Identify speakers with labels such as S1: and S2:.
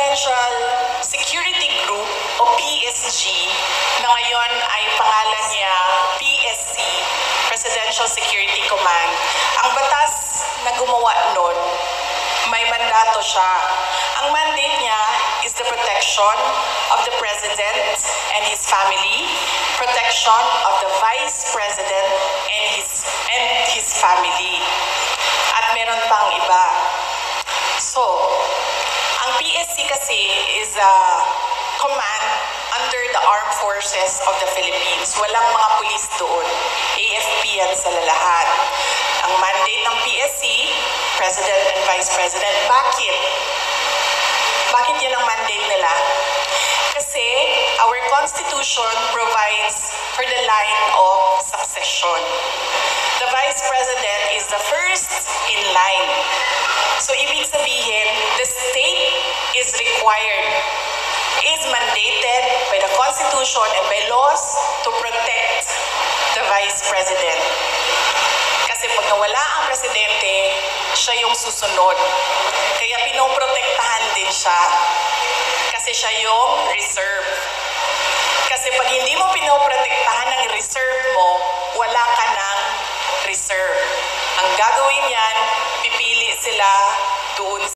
S1: Presidential Security Group o PSG na ngayon ay pangalan niya PSC, Presidential Security Command. Ang batas na gumawa nun, may mandato siya. Ang mandate niya is the protection of the President and his family, protection of the Vice President and his family. At meron pang iba. So, ang PSC kasi is a command under the Armed Forces of the Philippines. Walang mga pulis doon. AFP yan sa lahat. Ang mandate ng PSC, President and Vice President. Bakit? Bakit yan ang mandate nila? Kasi our Constitution provides for the line of succession. The Vice President is the first in line. So ibig sabihin, the state is required, is mandated by the Constitution and by laws to protect the Vice President. Kasi pag nawala ang presidente, siya yung susunod. Kaya pinoprotektahan din siya. Kasi siya yung reserve. Kasi pag hindi mo pinoprotektahan ng reserve mo, wala ka ng reserve. Ang gagawin yan, pipili sila doon